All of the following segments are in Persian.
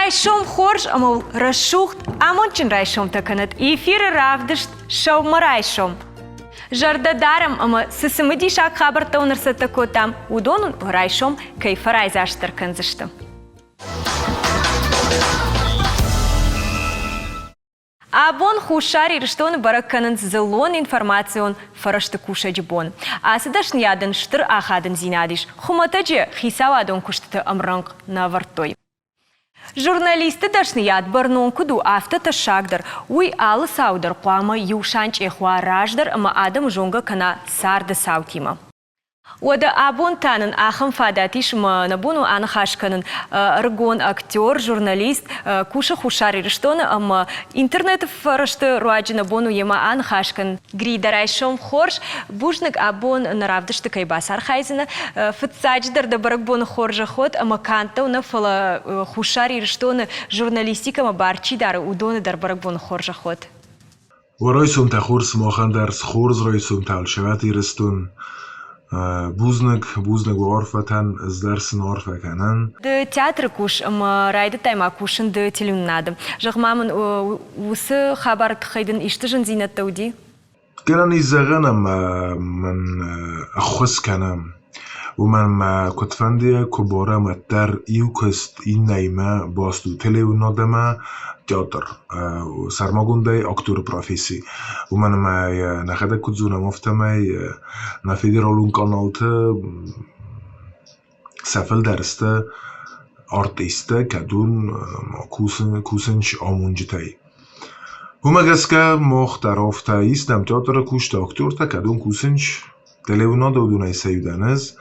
Rajshom khorsh ama rashucht amonchin rajshom takanat. Efir ravdisht shawma rajshom. Jarda daram ama sisimidi shak khabar taunarsa takotam. Udonun rajshom kayfa rajzashtar kanzishtam. Абон хушари рештон бараканын зелон информацион фарашты кушаджбон. Асидашн ядын штыр ахадын зинадиш. Хуматаджи хисавадон куштты амранг на вартой. Журналисты дашны яд барнон куду афтата шагдар. Уй алы саудар қуама юшанч эхуа раждар ама адам жонга кана сарды саутима. Ода абон танын ахым фадатиш набуну анхашканын ргон актер, журналист, куша хушари рештона ама интернет фарашты руаджина бону ема анхашкан грида райшом хорш бужнак абон наравдышты кайбасар хайзина фытсадждар да барак бону хоржа ход ама канта уна фала хушари рештона журналистика ама барчи дар удоны дар барак бону хоржа ход. ورایسون تخورس ماخن درس خورز رایسون تالشوات رستون بوزنك وعرفتن از درس نعرفه کنن. ده تئاتر کوش اما رایده تایما کوشن ده تلون نادم. جغمامن وسه خبر تخیدن اشتجن زینت تودی؟ گرانی زغنم من اخوس کنم و من ما کتفندی کباره متر ایوکست این نیمه باستو تلون نادم تئاتر سرماگونده اکتور پروفیسی و من ما نخده کدزونم افتمای نفیدرالون کانالت سفل درسته آرتیسته کدون کوسنش آمونجتای و مگسکه مخترافته ایستم تئاتر کوشت اکتور تا کدون کوسنش تلوینا دودونای سیودنز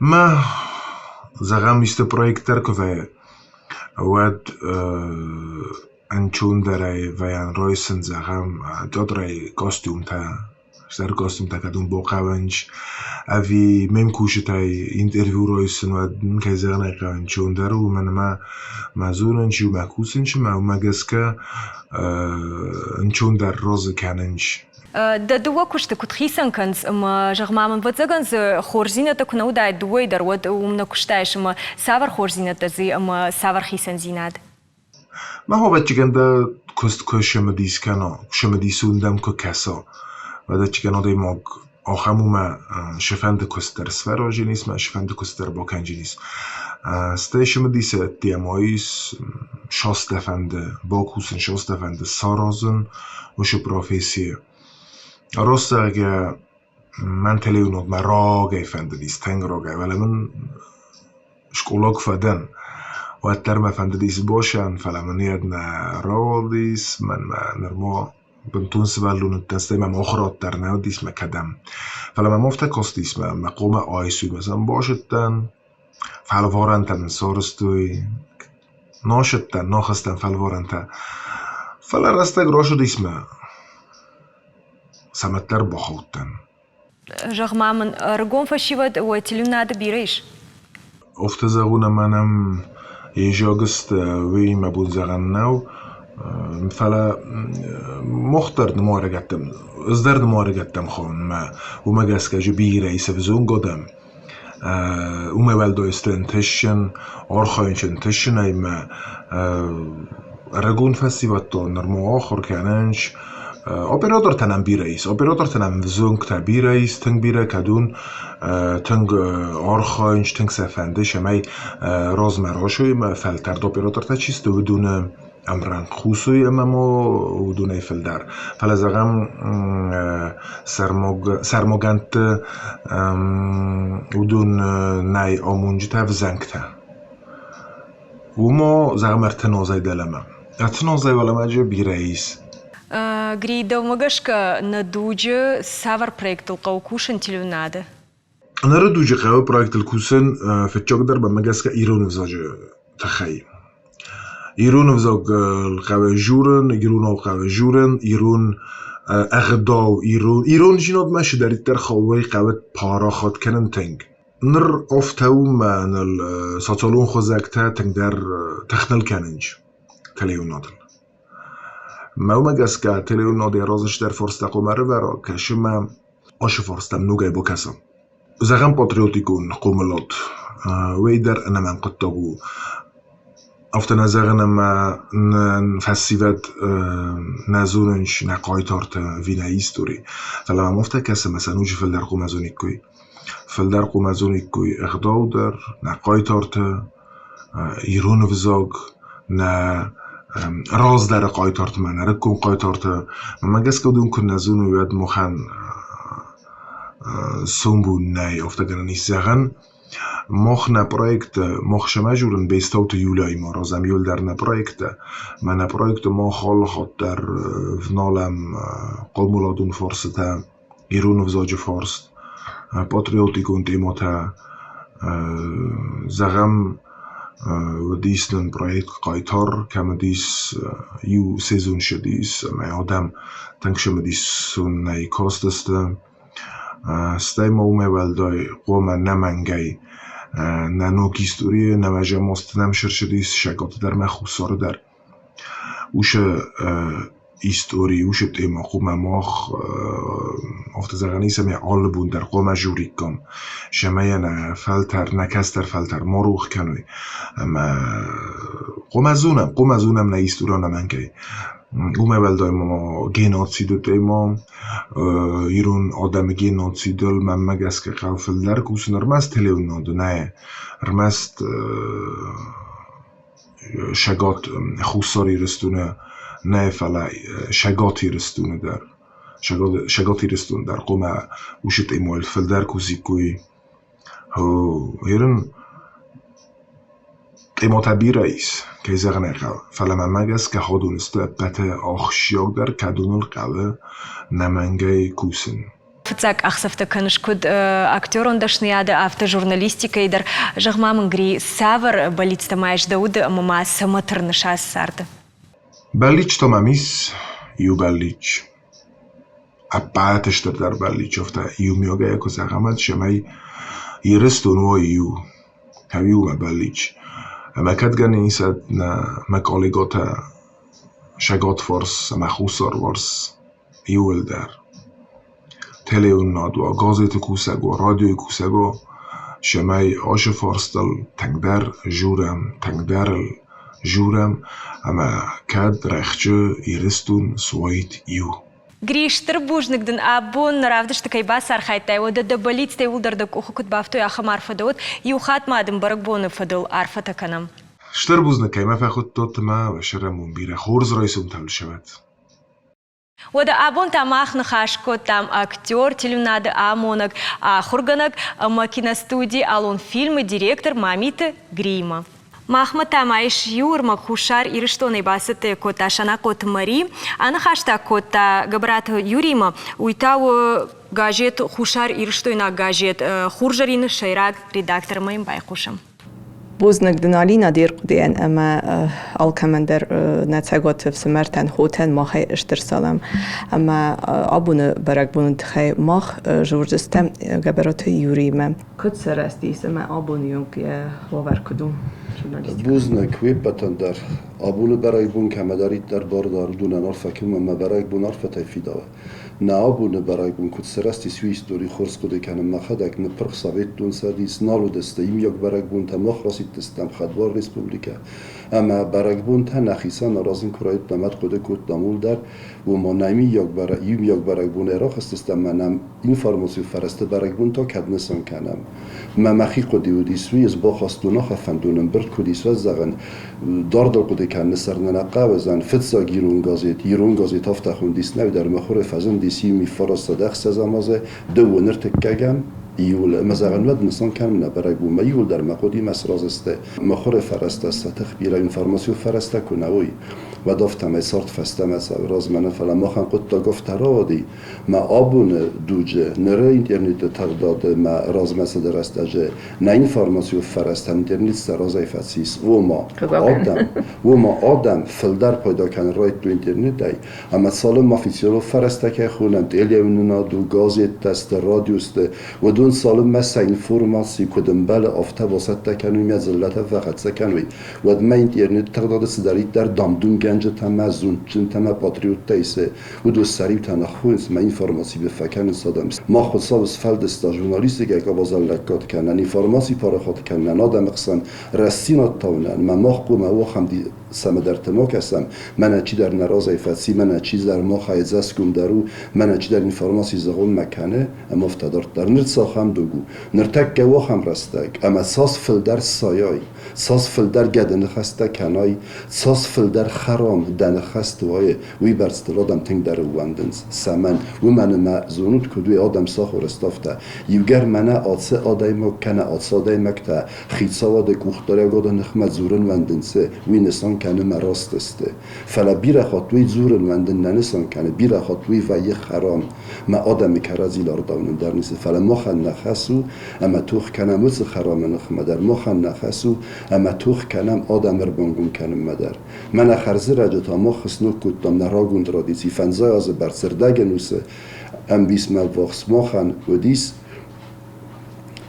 ما زغم است پرویکتر که واد انچون داره و یان رایسن زغم دادرای کاستوم تا شتر کاستوم تا کدوم باقونج اوی مم کوشتای اینترویو رایسن و که زغنای انچون داره و من ما مزورنج و مکوسنج ما مگسکه انچون در راز کننج ده دوا کشته کت خیسن کنز ما جغمامن وزگنز خورزینه تا کنه ودای دوی در ود اومن کشتهش ما سوار خورزینه تا زی ما سوار خیسن زیناد ما هو بچه کنده کست که شمدیس کنه شمدیسوندم که کسا و ده چه کنه ده ما آخمو ما شفند کستر سفراجی نیست ما شفند کستر باکنجی نیست سته شمدیس دیماییس شاست دفنده باکوسن شاست دفنده سارازن و شو پروفیسیه راست اگه من تلیونود من راگه فنددیس تنگ راگه ولی من شکولاک فدن و اتر ما فنددیس باشن فلا من ید نرادیس من نرما بنتون سبالون التنسته من اخرات در نودیس ما کدم فلا من مفته کستیس من مقوم آیسوی مثلا باشدتن فلا وارنتن سارستوی ناشدتن ناخستن فلا وارنتن فلا رستگ راشدیس من سمتر بخوتن. جغمامن رگون فشیود و تلون ناد بیریش. افتزاغون منم یجاگست وی مبود زغن نو فلا مختار نمارگتم ازدر نمارگتم خون ما و مگس که بیریس فزون قدم و مبلدو استنتشن آرخاینشن تشن ای ما رگون فسیواتو نرمو آخر کننش اپراتور تنم بیرایست، اپراتور تنم زنگ تا بیرایست، تنگ بیره کدون تنگ آرخاینش تنگ سفنده شمای راز مراشوی ما فلتر دو اپراتور تا چیست و دونه امران خوصوی اما و دونه فلدر فلزاقم سرموگنت و دون نای آمونجی تا وزنگ تا و ما زاقم ارتنازای دلمه ارتنازای ولما جا بیرایست Грида умагашка на дуджа савар проект القوكوشن تلوناده. أنا ردوجي قهوة بروجكت الكوسن في التشوكدر بمجاسكا إيرون فزاج تخيل. إيرون فزاج القهوة جورن، إيرون القهوة جورن، إيرون أغداو إيرون جنود ماشي داري ترخوي قهوة بارا خد كنن تنج. نر أفتاو من الساتالون خزاكتا تنج در تخنل كننج تليونادل. ما مگسکه تلیون نادی رازش در فرست قمره ورا کشم آش فرستم نوگای با کسم زغم پاتریوتیکون قوملات وی در انا من قطعو auf der Nazarene ein Festival نزونش نقای تارت وینا هیستوری فلما مفته کسی مثلا اوجی فل در قومزونی کوی فل در قومزونی کوی اخداو در نقای تارت ایرون وزاگ نه راز در قای تارت من نرکون قای تارت من گس کدوم کن نزون وید مخن سومبون نه افته گرانیس زغن مخ نه پرویکت مخ شما جورن بیستاوت یولای ما رازم یول در نه پرویکت من نه پرویکت ما خال خود در ونالم قومولادون فارسته ایرون وزاج فارست پاتریوتیکون تیماتا زغم و دیسلن پرویکت قایتار کم دیس یو سیزون شدیس ما آدم تنگ شما دیسون نای کاست است ستی ما اومه ولدای قوم نمنگی ننوک هیستوری نوجه ماست نمشر شدیس شکات در مخوصار در اوش هیستوری اوش تیما قوم ماخ افت زغنیس می آلبون در قوم جوری کم شمایه نه فلتر نکستر فلتر ماروخ کنوی قوم ازونم نه هیستورا نمنگی اومه ولدای ما گیناتسیدو تیما ایرون آدم گیناتسیدل من مگس که قوفل در کوسن رمست تلیون نادو نه رمست شگات خوصاری رستونه نه فلا شگاتی رستونه در شگاتی رستونه در قوم اوشت ایمویل فل در کوزی کوی ایرون ایما تبیر ایس که زغنه قوه فلما مگس که ها دونسته پته آخشیاک در کدونل قوه نمنگه کوسن Фцак ахсафта канышкуд актер он дашнияды автожурналистика идер жагмамын гри савр балицта маеш дауд мама саматырны шас сарды. Балич томамис ю балич. Апатештер дар балич офта ю миога яко загамат шамай ирестун во ю. Хавиу балич. مکد گنی ایسد نه مکالیگات شگات فارس مخوصار وارس یول در تلیون نادوا گازت کوسگو رادیو کوسگو شمای آش فارستل تنگ در جورم اما کد رخچه ایرستون سوایت یو Гриштер бужнигден абун равдыш такай басар хайтай ода да болит тей улдардак ухукут бафту я хамар фадот юхат мадым баракбоны фадыл арфа таканам. Штер бузник ما فخود توت ما و شرمون بیره خورز رایسون تل شود. Ода абун тамах нахашко там актер телюнады амонак хурганак макиностудии алон фильмы директор Мамиты Грима. Махма тамайш юрмак хушар ириштоны басыты кота шана кот Мари, ана хашта кота габрат Юрима уйтау газет хушар ириштойна газет хуржарин шайрак редактор моим байхушам. بوزنك دنالينا دير قديان أما الكمندر نتساقط في سمرتن خوتن ماخي اشتر سلام أما أبونا برق بون تخي ماخ جورجستم قبرات يوريما كد سرستي سما أبون يونك وبر كدوم بوزنك ويبتن در أبونا برق بون كمداريت در باردار دون نعرف كم أما برق بون عرفة تفيدوا نابونه برای بون کد سرستی سوی هیستوری خورس کده کنم مخدک نپرخ سویت دون سردیس نالو دسته ایم یک برای بون تا مخراسی دستم خدوار ریسپوبلیکا اما برای بون تا نخیسان رازن کرایت نمت کده کد دامول در و ما نمی یک برای بون اراخ استستم منم اینفارماسیو فرسته برای بون تا کد نسان کنم ما مخی قدی و دیسوی از با خواستونا خفندونم برد کدیس و زغن داردل قده کن نسر ننقه وزن فتسا گیرون گازیت هفته خوندیس نوی در مخور فزن دیسیمی فرستاده سزامازه دو نرتکگم یول مزاغن ود نسان کم نبرای بوم یول در مقودی مسراز است مخور فرسته است تخبیر اینفارماسیو فرسته کنوی و دافتم سارت فسته مثلا راز من فلا ما خن قد تا گفت رادی ما آبون دوجه نره اینترنت ترداد ما راز مثلا درستجه نه اینفارماسیو فرسته اینترنت سرازای فسیس و ما آدم فلدر پیدا کن رایت تو اینترنت دای اما سال ما فیسیولو فرسته که خونم تیلیوننا دو گازیت تست رادیوست و دو دون سالم مسا اینفورماسی کدوم بله آفته واسط تکنوی میاد زلته فقط سکنوی و ما اینترنت تقداد سداری در دامدون گنج تمه زون چون تمه پاتریوت تایسه و دو سریع تنخوینس ما اینفورماسی به فکن سادم ما خود سابس فلد استا ژورنالیستی که بازار لکات کنن اینفورماسی پاره خود کنن آدم قسم رسینات تاونن ما مخو ما هم دی سم در تماک هستم من چی در نراز ایفاسی من چی در ما خایزاس کم درو من چی در اینفورماسی زغون مکانه اما افتادار در نرد ساخم دوگو نرتک گواه هم رستگ اما ساس فل در سایای ساس فل در گدن خسته کنای ساس فل در خرام دن خست وای وی برستر آدم تنگ در واندنز سمن و من ما زونود کدوی آدم ساخ و رستافته یوگر من آتسه آدای مکنه آتسه آدای مکته خیتسا واده کوختاره گاده نخمت زورن واندنسه وی نسان کنه مراست استه فلا بیر خاطوی زورن واندن ننسان کنه بیر خاطوی و یه خرام ما آدم کرازی لارداونن در نیسته فلا مخن نخسو اما توخ کنم وز خرام نخمه در مخن نخسو اما توخ کنم آدم ربانگون کنم مدر من خرزه رجتا مخ سنو کتم نراگون رادیسی فنزای از برسردگ نوسه ام بیسم واخس مخن و دیس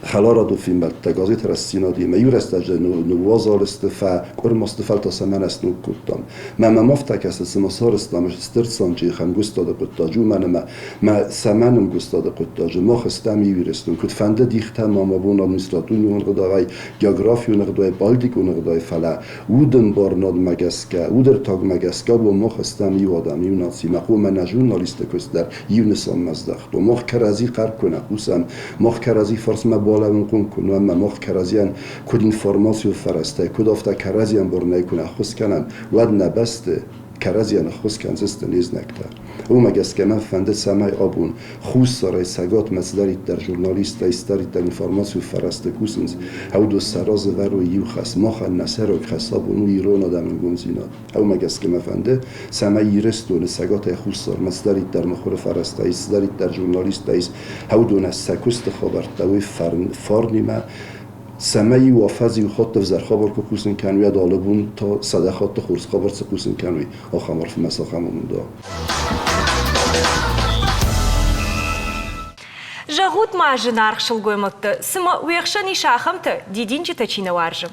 خلارا دو فیلم بل تگازی ترسینا دی میور استاج نوازال استفا کور مستفل تا سمن اسنو کتم ما مفتا کس سمسار استامش استرسان چی خم گستاده قطاجو ما سمنم گستاده قطاجو ما خستم یورستون کت فنده دیختم ما بون ادمنستراتور نون قدای گیوگرافی نون قدای بالتیک نون قدای فلا ودن بارناد مگسکا ودر تاگ مگسکا و ما خستم یو آدمی ناسی ما خو من ژورنالیست کس در یونسان مزدخت و ما کرازی قرب کنه قوسم ما کرازی فرس ما بالا اون کنم اما مخ کرازیان کد اینفورماسیون فرسته کد افتا کرازیان برنای کنه خوش کنن ود نبسته کرازیان خوش کن زست نیز نکته او مگس که من فنده سمای آبون خوش سرای سگات مصدری در ژورنالیست استری در اینفورماسیون فرسته کوسنز او دو سراز ورو یو خس مخ نصر و خساب اون ایران آدم گونزینات او مگس که من فنده سمای یرستون سگات خوش سر مصدری در مخور فرسته استری در ژورنالیست است او دو نسکوست خبرت دوی فارنیمه سمایی و فازی و خاطر زر خبر که کوسن کنوی دالبون تا صداقات خورس خبر س کوسن کنوی آخر في مساخم موندا Жагут мажын арқшыл гоймыкты, сыма уяқшан иш ахымты, дидинчі тачина варжым.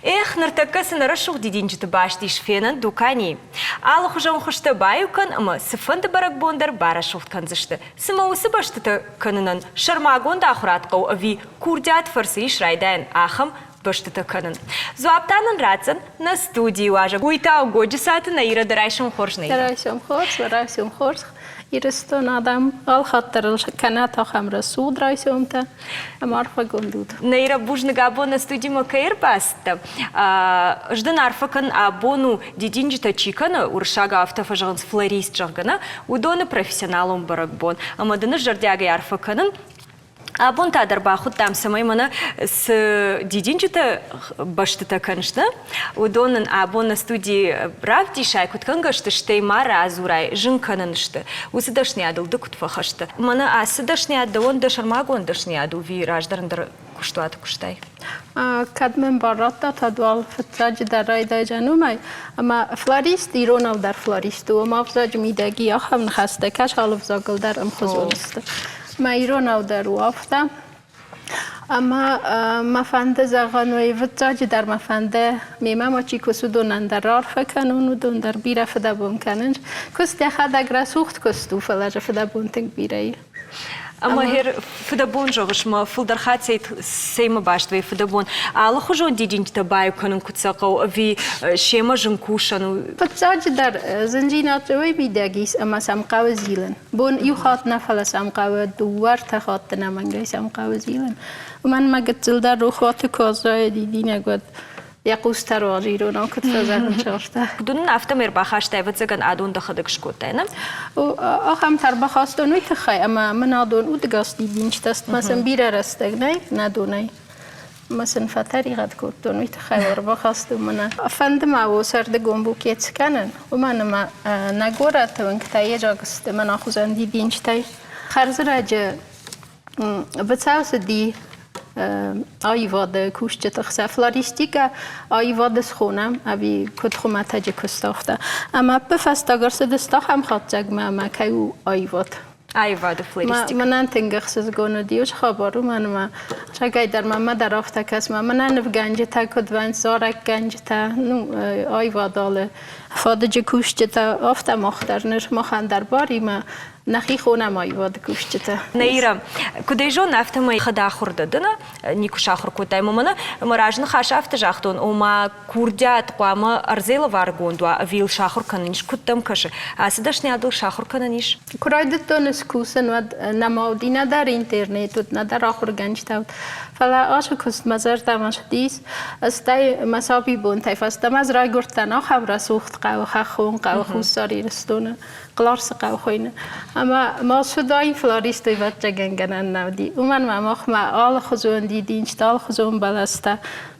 Эх, ныртакка сынары шуқ дидинчіті башты ишфенін дукани. Алы хұжан құшты байукан, ымы сыфынды барак бондар бара шуқт канзышты. Сыма усы баштыты кынынан шармагон да ахуратқау ави курдят фарсы ишрайдайын ахым баштыты кынын. Зуаптанын рацын на студии важа. Уйтау годжи саты на ира дарайшым хоршнай. Дарайшым хорш. Ирстон адам ал хаттарыл каната хамра суд райсомта амарфа гондуд. Нейра бужны габо на студии макаир баста. Ждан арфакан абону дидинджита чикана уршага автофажанс флорист жагана удоны профессионалом баракбон. Амаданы жардяга арфаканын Абон тадар бахут там самой мана с дидинчита баштыта каншты. Удонын абон на студии правди шайкут кангашты штей мара азурай жинканыншты. Усыдашни адыл дыкут фахашты. Мана асыдашни адды он дашармаг он дашни аду ви раждарындар куштуат куштай. Кадмен баратта тадуал фтаج дарай дайжанумай. Ама флорист иронал дар флористу. Ама фзаج мидаги ахам хасте каш халф загл дар амхозолисты. ما ایران او در وافته اما مفنده زغانوی وجاج در مفنده میمه ما چی کسو دونن در رار فکنون و دون در بیره فده بون کننج کس دخه دگر سوخت کستو فلج فده بون تنگ بیره Ama her fıdabon jağışma fıldarxat seyma baştı fıdabon. Allah hujun didinci tabayu kanın kutsaqav vi şema jinkuşanu. Fıtsac dar zincinat ve bidagis ama samqav zilan. Bon yuxat nafala samqav duvar taxat namangay samqav zilan. ومن ما قلت زلدار روخات کازای دیدینه گود یقوستر و آجیرون آن کت فزرم چاشته. دون نفته مر بخشته و زگن آدون دخدک شکوته نه؟ آخام تر بخواستن وی تخای اما من آدون او دگاست دیدین چتست مثلا بیره رستگ نه ندونه. مثلا فتری قد کردن وی تخای ور بخواستم من. فندم او سردگم بو کیت کنن و من ما نگوره تون کتای جاگست من آخوزن دیدین چتای خرز راجع بتساوس دی آیواد کوشت تخصه فلاریستیکا آیواد سخونم ابی کد خمت هجی کستاخته اما بفست اگر سدستا هم خواهد جگمه اما که او آیواد Айва да флористика. من تنگخسز گونو دیوش خبرو من شگای در من در رفته کس من نف تا کد وین زارک گنج تا نو آیوا داله فادج کوشت تا افته مختر نش مخن در باری ما نخی خونم آیوا د کوشت تا نيرا كده جو نفت ما خدا خورده دنا نيكو شاخر كوتاي ممنا مراجن خشافت جاختون وما كورديات قوام ارزيل وارغوندوا ويل شاخر كننش كتم كش اسدش نيادل شاخر كننش كرايدتون سكوسن ود نماودي ندر اینترنت ود ندر آخر گنج تا فلا آش کست مزار تماش دیس استای مسابی بون تایف استم از رای گرتن آخم رسوخت قو خخون قو خوصاری رستونه قلارس قو خوینه اما ما شدای فلاریستوی ود جگنگنن نودی اومن ما آل خزون دی دینچ آل خزون بلسته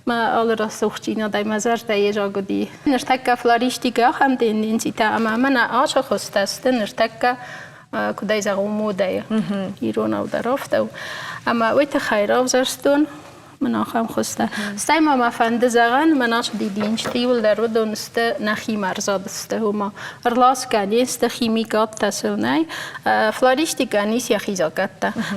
ما آل رسوخچینا دای مزار دای جاگو دی نرتک فلاریستی که هم دین تا اما من آش خست است نرتک کدای زغم موده ایران او درافته اما وقت خیراو زرستون من آخام خوسته استای ما مفنده زغن من آش دیدینچ تیول در و دونسته نخی مرزاد استه و ارلاس گانی است خیمیکات تسل نای فلاریشتی گانی سیاخی زاکت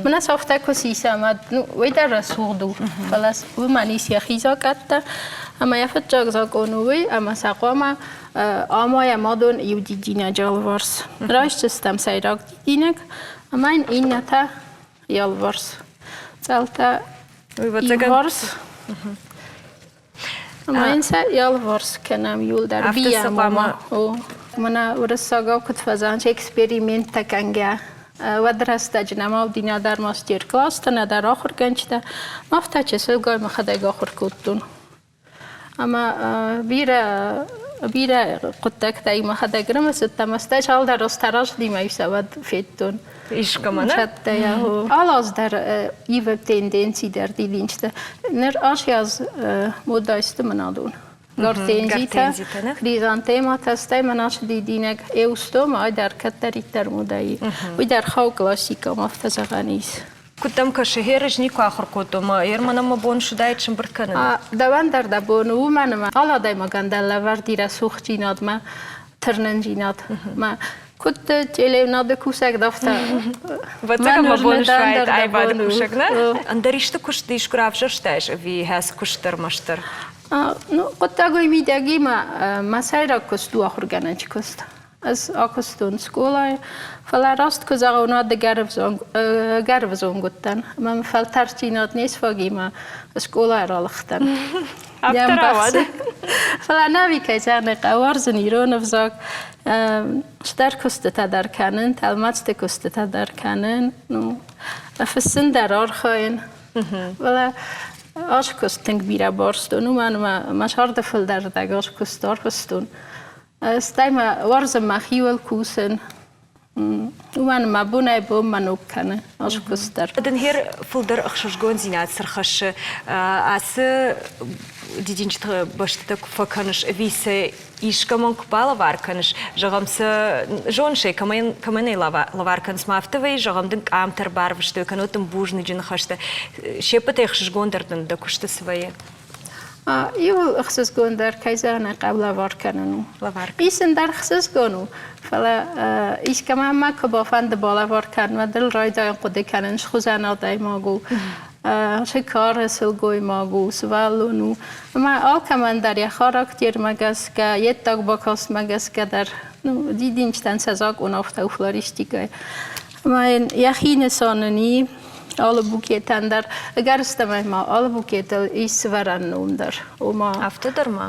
من از افته کسی سامد وی در رسول دو فلاس و منی سیاخی زاکت اما یفت جاگ زاگونوی اما سقوام آمای مادون یودی دینا جالورس راش چستم سیراک دیدینک اما این نتا یالورس زالتا یالورس اما این سر یالورس کنم یول در بیم من ورساگا کت فزانچ اکسپریمنت تکنگه و درست جنما و دینا در ماستر کلاس تا در آخر گنجته مافتا چسل گای مخدای آخر کتون اما بیره قطعه تایی مخدگرم است تمستش حال در استراش دیمایی سواد فیتون ایش کمانه؟ چطه یا هو آلاز در ایو تندنسی در دیدینچته نر آشی از مودایست منادون گارتنزی تا کریزانتیما تسته مناش دیدینگ ایوستوم آی در کتری در مودایی وی در خو کلاسیکا مفتزه غنیس كنتم كشهيرج نيكو آخر كنتم يرمنا ما بون شدايت شنبرت كنن دوان در دبون و من ما حالا دايما گندل وردی رسوخ جیناد ما ترنن جیناد ما كنت تيلي ناد كوسك دفتا وتسكم ما بون شويت اي بعد كوسك نه اندريشت كوش ديش كرافجرشتاش في هاس كوشتر مشتر نو قد اگوی میدگی ما سایرا کستو آخر گنج کست از آکستون سکولای فلا راست که زغونا ده گرفزون گوتن من فلتر چینات نیست فاگی ما سکولای را لختن افتر آواد فلا نوی که زرنه قوارزن ایرون افزاک شدر کست تا در کنن تلمت کست تا در کنن فسن در آرخاین فلا آش کستن بیره بارستون و من مشهار دفل در دگاش کستار کستون استای ما ورزم مخیول کوسن و من مبونه بوم منو کنه آش کستر دن هیر فولدر اخشش گون زینات سرخش آس دیدینچ باشته فکنش ویسه ایش کمان کبالا وارکنش جغم س جون شی کمانی لوارکنس مافتوی جغم دن کام تر بار وشته کنوتم بوجنی جن خشته شپت اخشش گون دردن دکشته سویه يو اخصص قون در كيزانا قبل واركننو إيسن در اخصص قونو فلا إيش كمان ما كبافن دبالا واركن ودل راي داين قده كننش خوزانا داي ماغو شكار سلگوی ماغو سوالونو ما آل كمان در يخارك تير مگس که يتاق باكاست مگس که در دیدینچتن سزاق اونافتا وفلاریشتیگای ما يخين سانني آل بوکیتن در اگر استمه ما آل بوکیتل ایس ورن نوم در و ما افته در ما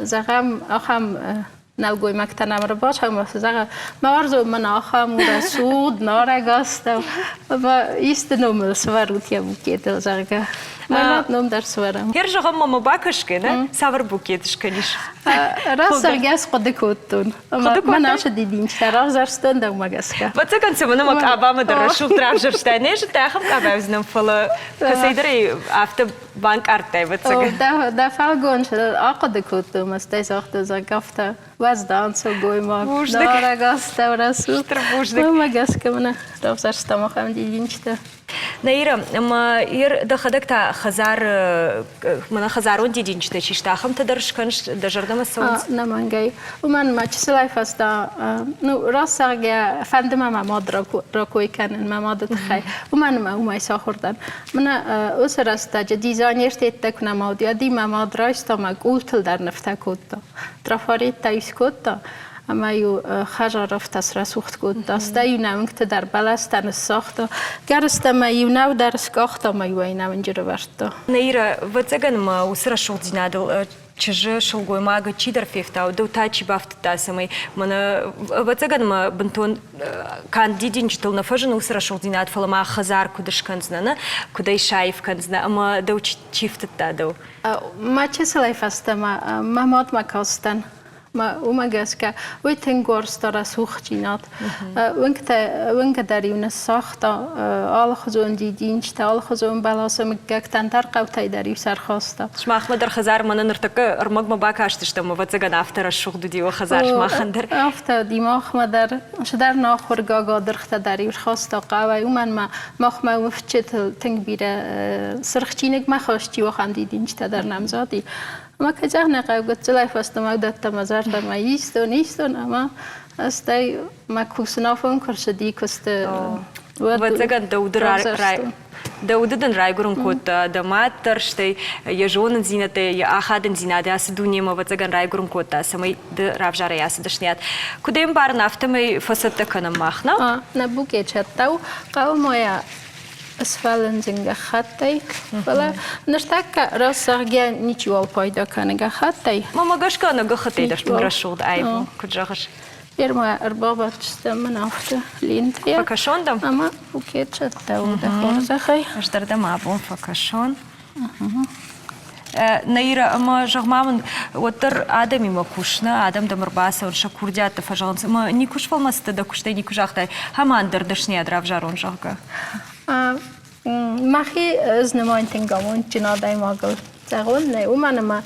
زغم آخم نلگوی مکتنم رو باش هم زغم ما ورزو من آخم رسود نارگاست و ایست نومل سوروت یا بوکیتل زغم من نوم در سورم هر جغم ما باکش کنه سور بوکیتش کنیش راست گس قد کوتون من آش دیدیم سراغ زرستون در مگس که و تکن سمونه مک آبام در رشوق درافجرشته نیش تاخم کابزنم فل کسیدری افته بانک ارته و تکن ده فالگون شد آقد کوتون مستی ساخت زغفته واز دانس گوی ما نارگاست و رسول تربوش مگس که من رفت زرستم آخم دیدیم چته Наира, ир خدك تا خزار من خزارون دیدین چه چیشتاخم تدرش کنش دجردم سوز. نمانگی و من ما چه سلایف است نو راست اگه فندم ما ماد را کوی کنن ما ماد تخی و من ما اومای ساخوردن من اوسر است جا دیزاینر تیت تکنم آدیا دی ما ماد راست ما گوتل در نفته کود ترافاریت تایس کود اما یو خجار رفت از رسوخت کود دست یو نمکت در بلستن ساخت گرست ما یو نو در سکاخت ما یو این نمینجر ورد. Наира, вот заган ма усра шел динадл, чеже шелгой мага чидер фефта, до тачи бафт та самый, мана вот заган ма бентон кан дидин читал на фажен усра шел динад фалама хазар кудаш канзнана, куда и шайф канзна, ама до чифт та до. ما چه سلایف است ما ماد ما کاستن ما اومه که وی تنگورس داره سوخ جینات ونک داریون ساخت آل خزون دیدین چه آل خزون بلاسم گکتن در قوتی داریو سرخواسته. شما احمد در خزار من نرتک ارمغ ما باکاشتش تام و زگان افتر شغل دودی و خزار شما خندر. افتر دیماخ ما در شدر ناخور گاگا درخت داریو خواسته قوی اومن ما مخ ما وفچت تنگ بیره سرخچینگ ما خواستی و خندیدین چه در نمزادی. ما که جه نقابت سلایف است ما دت مزار در ما نیستون اما استی ما کوسنافون کرشدی کست و زگان دودن رایگرون کود دمات ترشته یجون زینت یا آخادن زیناده از دنیا ما و زگان رایگرون کود سمی درافجاره یاس دشنیات کدیم بار نفتمی فساد کنم ماخنا نبوکه چتاو قاو مایا اسفالن زنگ خطی ولی نشتاک راست سرگی نیچوال پیدا کنه خطی ما مگاش کنه خطی داشت مرشود ایو کجاش بیرما اربابت شدم من افته لینتیا فکشوندم اما بوکه چتاو دخور خی اشتردم ابون فکشون Наира, ама жагмамын оттыр адами ма кушна, адам да мырбаса, он шакурдят фажаланс. Ма не кушвал масты да куштай не кушахтай. Хамандыр дышни адрав жарон жага. Махи знамайн тенгамон чинадай магал. Загон не умана ма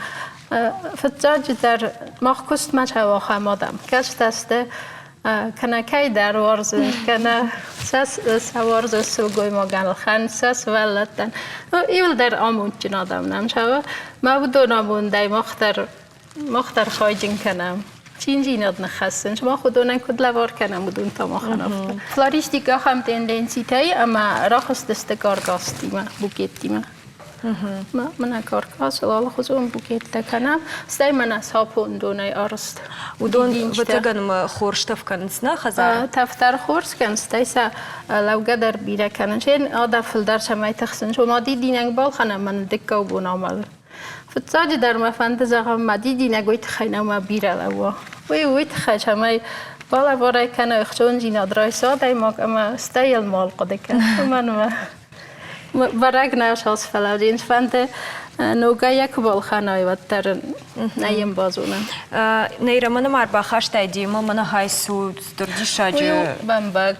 فتاج در مخکست مچه و خمادم کشت است کنه کی در ورز کنه سوارز سلگوی مگل خان سس ولتن ایول در آمون چنادم نمشه ما بدو نمون دای مختر خواهجین کنم چین جیناد نخستن شما خودونه کد لوار کنم بدون تا مخنفت فلاریستیکا هم تندنسیتی اما راخست دستگار گاستی ما بوکیتی ما من کارکاس لال خودم بوکیت کنم سعی من اصحابون دونای آرست و دون بتگن خورشتف کنس نه خزر تفتر خورس کنس تایسا لوگه در بیره کنن چین آده فلدر شمای تخسن شما دیدین بال خانم من دکاو بونامل فتاج در مفند زغم ما دیدین گویت خینا ما بیره لوا وی تخش شمای بالا وارای کنه اخشون جینا درای ساده ماک اما استایل مال قده کن من برای ناش هاس فلادین فنده نوگا یک بال خانه و تر نیم بازونن. نیرم من مار باخش تایدیم و من های سود دردیشاجی. بمبگ.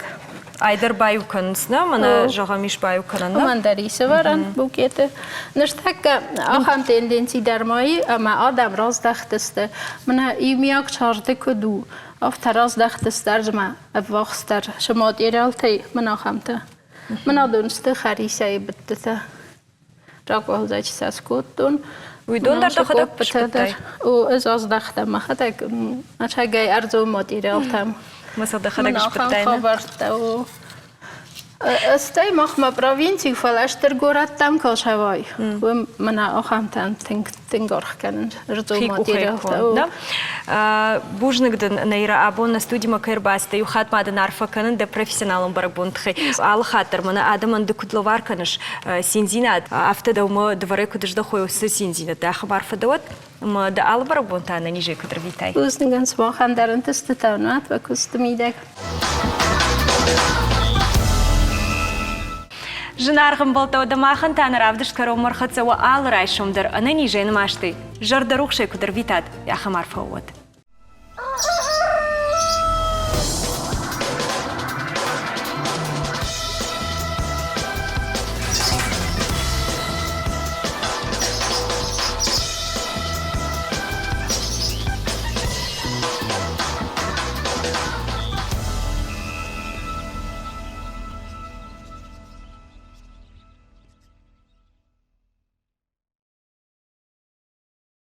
ایدر بایو کنس نه من جاهمیش بایو کنن نه. من داری سوارن بوکیت. نشتک آخام تندنسی درمایی اما آدم راز دختسته من ایمیاک چارده کدو افتراز دختست در جمع افواخستر شما دیرالتی من آخام تا. من آدونسته خریسای بدته راکوه زایچ ساس کودون ویدون در داخل بشکتای او از داخل ما خدا نشگای ارزو مدیریال تام مثلا داخل بشکتای نه خبرت او استی مخم پروینسی فلاشتر گورات تام کاشوای و من آخام تام تنگارخ کنن ارزو مدیریال تام بوجنگ دن نیرا آبون نستودی مکر باسته یو خات ماده نرفه کنن ده پروفسیونالم برابون تخی آل خاطر من آدم اند کدلوار کنش سینزینات افته دوم دوره کدش دخوی س سینزینات ده خبر فدوت ما ده آل برابون تانه نیجی کدر ویتای بوجنگن سبا خندرن تستانات و کستمیدک جنارغم بالتو دماغن تانر عبدش کرو مرخص و آل رایشم در آن نیجی نماشتی جر دروخ شی کدر ویتاد یا خمار فوت